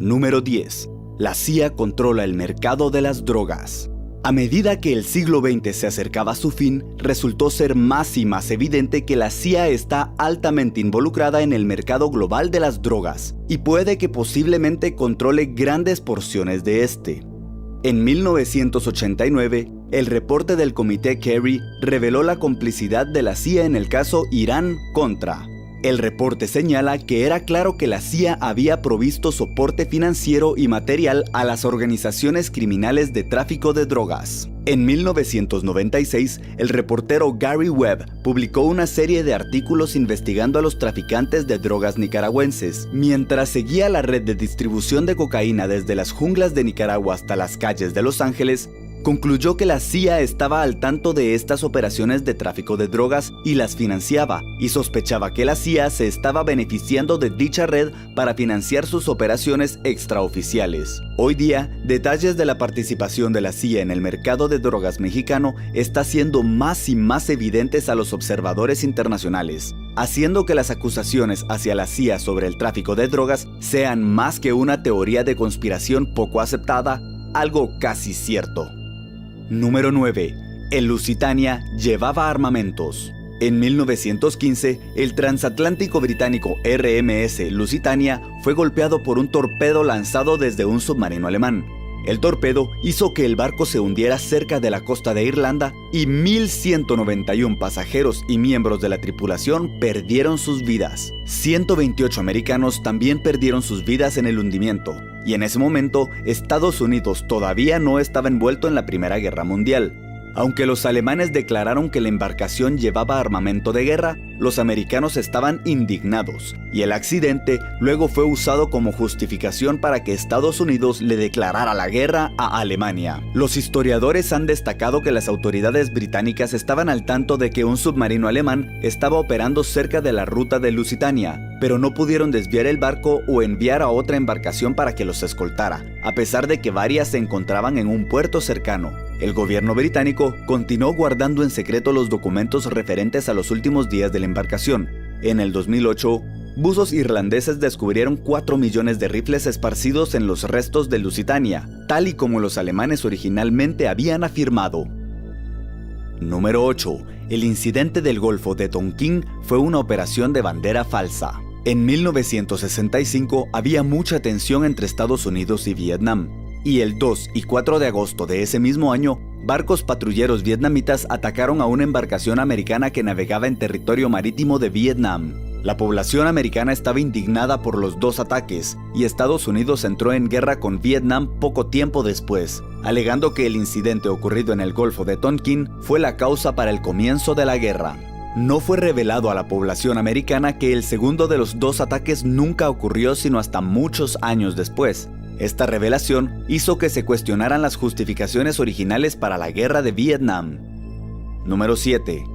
Número 10. La CIA controla el mercado de las drogas. A medida que el siglo XX se acercaba a su fin, resultó ser más y más evidente que la CIA está altamente involucrada en el mercado global de las drogas y puede que posiblemente controle grandes porciones de este. En 1989, el reporte del Comité Kerry reveló la complicidad de la CIA en el caso Irán-Contra. El reporte señala que era claro que la CIA había provisto soporte financiero y material a las organizaciones criminales de tráfico de drogas. En 1996, el reportero Gary Webb publicó una serie de artículos investigando a los traficantes de drogas nicaragüenses. Mientras seguía la red de distribución de cocaína desde las junglas de Nicaragua hasta las calles de Los Ángeles, concluyó que la CIA estaba al tanto de estas operaciones de tráfico de drogas y las financiaba, y sospechaba que la CIA se estaba beneficiando de dicha red para financiar sus operaciones extraoficiales. Hoy día, detalles de la participación de la CIA en el mercado de drogas mexicano está siendo más y más evidentes a los observadores internacionales, haciendo que las acusaciones hacia la CIA sobre el tráfico de drogas sean más que una teoría de conspiración poco aceptada, algo casi cierto. Número 9. El Lusitania llevaba armamentos. En 1915, el transatlántico británico RMS Lusitania fue golpeado por un torpedo lanzado desde un submarino alemán. El torpedo hizo que el barco se hundiera cerca de la costa de Irlanda y 1,191 pasajeros y miembros de la tripulación perdieron sus vidas. 128 americanos también perdieron sus vidas en el hundimiento. Y en ese momento, Estados Unidos todavía no estaba envuelto en la Primera Guerra Mundial. Aunque los alemanes declararon que la embarcación llevaba armamento de guerra, los americanos estaban indignados, y el accidente luego fue usado como justificación para que Estados Unidos le declarara la guerra a Alemania. Los historiadores han destacado que las autoridades británicas estaban al tanto de que un submarino alemán estaba operando cerca de la ruta de Lusitania, pero no pudieron desviar el barco o enviar a otra embarcación para que los escoltara, a pesar de que varias se encontraban en un puerto cercano. El gobierno británico continuó guardando en secreto los documentos referentes a los últimos días de la embarcación. En el 2008, buzos irlandeses descubrieron 4 millones de rifles esparcidos en los restos de Lusitania, tal y como los alemanes originalmente habían afirmado. Número 8. El incidente del Golfo de Tonkin fue una operación de bandera falsa. En 1965 había mucha tensión entre Estados Unidos y Vietnam. Y el 2 y 4 de agosto de ese mismo año, barcos patrulleros vietnamitas atacaron a una embarcación americana que navegaba en territorio marítimo de Vietnam. La población americana estaba indignada por los dos ataques, y Estados Unidos entró en guerra con Vietnam poco tiempo después, alegando que el incidente ocurrido en el Golfo de Tonkin fue la causa para el comienzo de la guerra. No fue revelado a la población americana que el segundo de los dos ataques nunca ocurrió sino hasta muchos años después. Esta revelación hizo que se cuestionaran las justificaciones originales para la guerra de Vietnam. Número 7.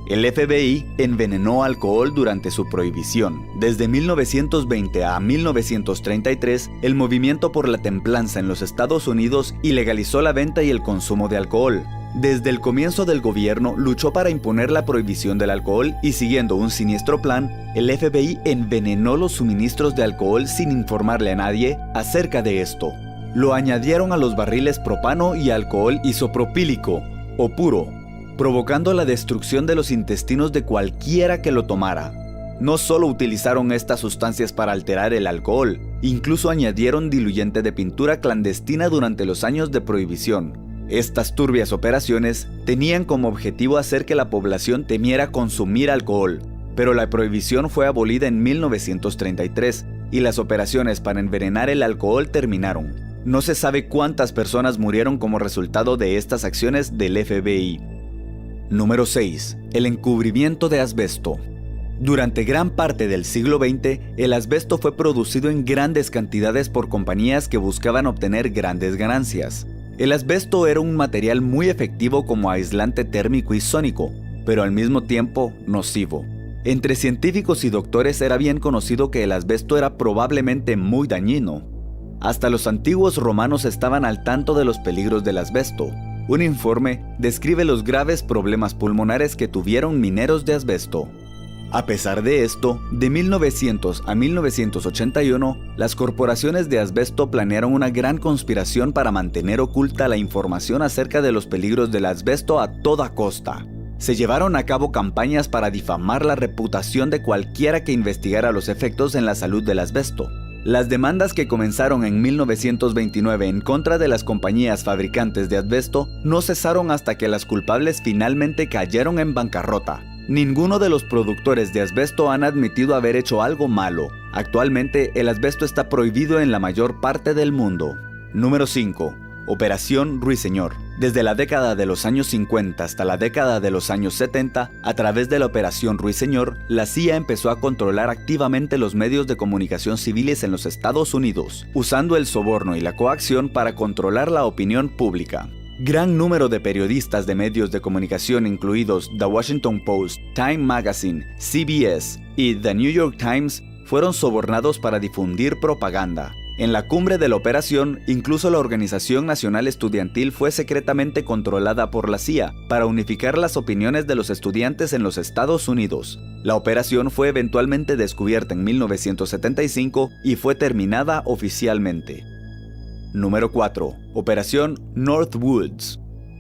El FBI envenenó alcohol durante su prohibición. Desde 1920 a 1933, el movimiento por la templanza en los Estados Unidos ilegalizó la venta y el consumo de alcohol. Desde el comienzo del gobierno luchó para imponer la prohibición del alcohol y siguiendo un siniestro plan, el FBI envenenó los suministros de alcohol sin informarle a nadie acerca de esto. Lo añadieron a los barriles propano y alcohol isopropílico, o puro, provocando la destrucción de los intestinos de cualquiera que lo tomara. No solo utilizaron estas sustancias para alterar el alcohol, incluso añadieron diluyente de pintura clandestina durante los años de prohibición. Estas turbias operaciones tenían como objetivo hacer que la población temiera consumir alcohol, pero la prohibición fue abolida en 1933 y las operaciones para envenenar el alcohol terminaron. No se sabe cuántas personas murieron como resultado de estas acciones del FBI. Número 6. El encubrimiento de asbesto. Durante gran parte del siglo XX, el asbesto fue producido en grandes cantidades por compañías que buscaban obtener grandes ganancias. El asbesto era un material muy efectivo como aislante térmico y sónico, pero al mismo tiempo nocivo. Entre científicos y doctores era bien conocido que el asbesto era probablemente muy dañino. Hasta los antiguos romanos estaban al tanto de los peligros del asbesto. Un informe describe los graves problemas pulmonares que tuvieron mineros de asbesto. A pesar de esto, de 1900 a 1981, las corporaciones de asbesto planearon una gran conspiración para mantener oculta la información acerca de los peligros del asbesto a toda costa. Se llevaron a cabo campañas para difamar la reputación de cualquiera que investigara los efectos en la salud del asbesto. Las demandas que comenzaron en 1929 en contra de las compañías fabricantes de asbesto no cesaron hasta que las culpables finalmente cayeron en bancarrota. Ninguno de los productores de asbesto han admitido haber hecho algo malo. Actualmente, el asbesto está prohibido en la mayor parte del mundo. Número 5. Operación Ruiseñor. Desde la década de los años 50 hasta la década de los años 70, a través de la Operación Ruiseñor, la CIA empezó a controlar activamente los medios de comunicación civiles en los Estados Unidos, usando el soborno y la coacción para controlar la opinión pública. Gran número de periodistas de medios de comunicación incluidos The Washington Post, Time Magazine, CBS y The New York Times fueron sobornados para difundir propaganda. En la cumbre de la operación, incluso la Organización Nacional Estudiantil fue secretamente controlada por la CIA para unificar las opiniones de los estudiantes en los Estados Unidos. La operación fue eventualmente descubierta en 1975 y fue terminada oficialmente. Número 4. Operación Northwoods.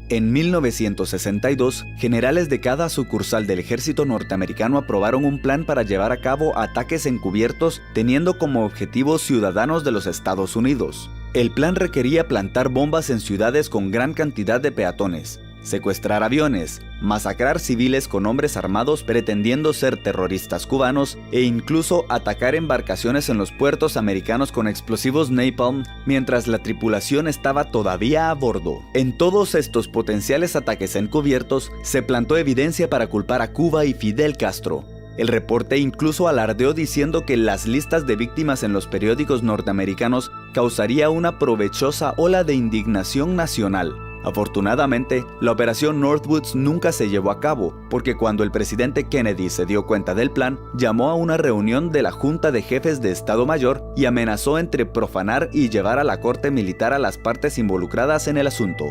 En 1962, generales de cada sucursal del ejército norteamericano aprobaron un plan para llevar a cabo ataques encubiertos teniendo como objetivos ciudadanos de los Estados Unidos. El plan requería plantar bombas en ciudades con gran cantidad de peatones, secuestrar aviones, masacrar civiles con hombres armados pretendiendo ser terroristas cubanos e incluso atacar embarcaciones en los puertos americanos con explosivos napalm mientras la tripulación estaba todavía a bordo. En todos estos potenciales ataques encubiertos se plantó evidencia para culpar a Cuba y Fidel Castro. El reporte incluso alardeó diciendo que las listas de víctimas en los periódicos norteamericanos causaría una provechosa ola de indignación nacional. Afortunadamente, la operación Northwoods nunca se llevó a cabo, porque cuando el presidente Kennedy se dio cuenta del plan, llamó a una reunión de la Junta de Jefes de Estado Mayor y amenazó entre profanar y llevar a la corte militar a las partes involucradas en el asunto.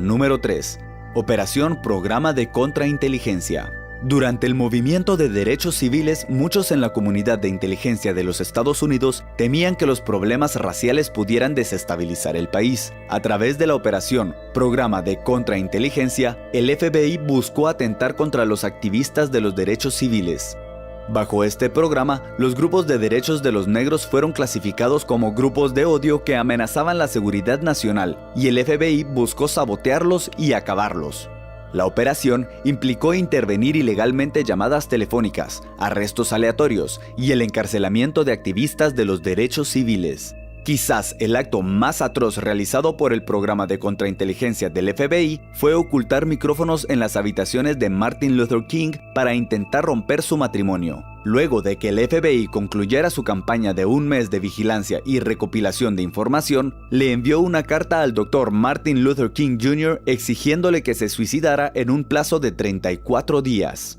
Número 3. Operación Programa de Contrainteligencia. Durante el movimiento de derechos civiles, muchos en la comunidad de inteligencia de los Estados Unidos temían que los problemas raciales pudieran desestabilizar el país. A través de la operación Programa de Contrainteligencia, el FBI buscó atentar contra los activistas de los derechos civiles. Bajo este programa, los grupos de derechos de los negros fueron clasificados como grupos de odio que amenazaban la seguridad nacional, y el FBI buscó sabotearlos y acabarlos. La operación implicó intervenir ilegalmente llamadas telefónicas, arrestos aleatorios y el encarcelamiento de activistas de los derechos civiles. Quizás el acto más atroz realizado por el programa de contrainteligencia del FBI fue ocultar micrófonos en las habitaciones de Martin Luther King para intentar romper su matrimonio. Luego de que el FBI concluyera su campaña de un mes de vigilancia y recopilación de información, le envió una carta al Dr. Martin Luther King Jr. exigiéndole que se suicidara en un plazo de 34 días.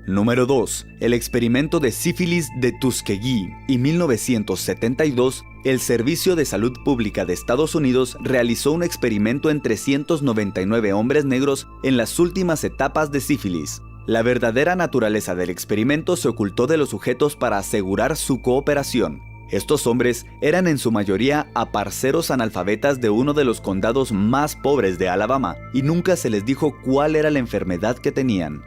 Número 2. El experimento de sífilis de Tuskegee. En 1972, el Servicio de Salud Pública de Estados Unidos realizó un experimento en 399 hombres negros en las últimas etapas de sífilis. La verdadera naturaleza del experimento se ocultó de los sujetos para asegurar su cooperación. Estos hombres eran en su mayoría aparceros analfabetas de uno de los condados más pobres de Alabama, y nunca se les dijo cuál era la enfermedad que tenían.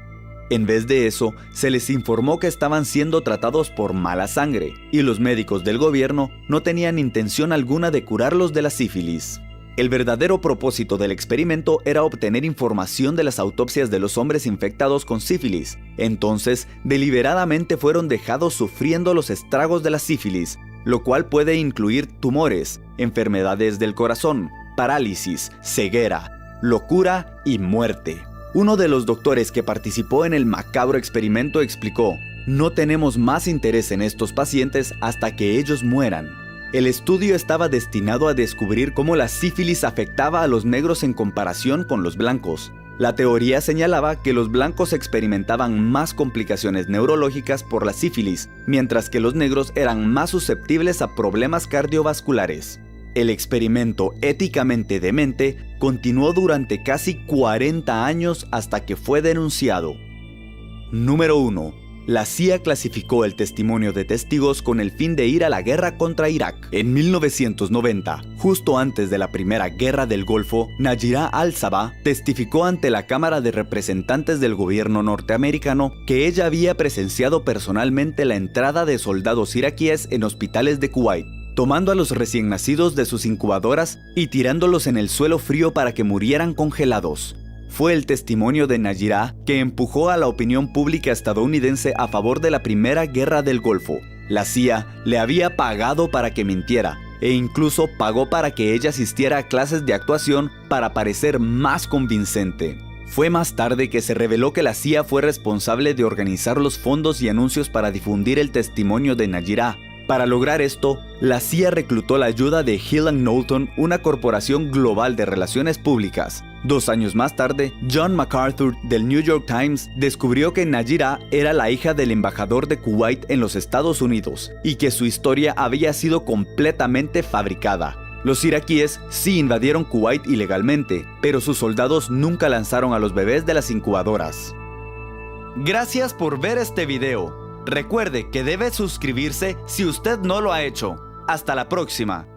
En vez de eso, se les informó que estaban siendo tratados por mala sangre, y los médicos del gobierno no tenían intención alguna de curarlos de la sífilis. El verdadero propósito del experimento era obtener información de las autopsias de los hombres infectados con sífilis. Entonces, deliberadamente fueron dejados sufriendo los estragos de la sífilis, lo cual puede incluir tumores, enfermedades del corazón, parálisis, ceguera, locura y muerte. Uno de los doctores que participó en el macabro experimento explicó: "No tenemos más interés en estos pacientes hasta que ellos mueran". El estudio estaba destinado a descubrir cómo la sífilis afectaba a los negros en comparación con los blancos. La teoría señalaba que los blancos experimentaban más complicaciones neurológicas por la sífilis, mientras que los negros eran más susceptibles a problemas cardiovasculares. El experimento éticamente demente continuó durante casi 40 años hasta que fue denunciado. Número 1. La CIA clasificó el testimonio de testigos con el fin de ir a la guerra contra Irak. En 1990, justo antes de la Primera Guerra del Golfo, Nayirah al-Sabah testificó ante la Cámara de Representantes del gobierno norteamericano que ella había presenciado personalmente la entrada de soldados iraquíes en hospitales de Kuwait, tomando a los recién nacidos de sus incubadoras y tirándolos en el suelo frío para que murieran congelados. Fue el testimonio de Nayirah que empujó a la opinión pública estadounidense a favor de la Primera Guerra del Golfo. La CIA le había pagado para que mintiera, e incluso pagó para que ella asistiera a clases de actuación para parecer más convincente. Fue más tarde que se reveló que la CIA fue responsable de organizar los fondos y anuncios para difundir el testimonio de Nayirah. Para lograr esto, la CIA reclutó la ayuda de Hill & Knowlton, una corporación global de relaciones públicas. 2 años más tarde, John MacArthur del New York Times descubrió que Nayirah era la hija del embajador de Kuwait en los Estados Unidos y que su historia había sido completamente fabricada. Los iraquíes sí invadieron Kuwait ilegalmente, pero sus soldados nunca lanzaron a los bebés de las incubadoras. Gracias por ver este video. Recuerde que debe suscribirse si usted no lo ha hecho. Hasta la próxima.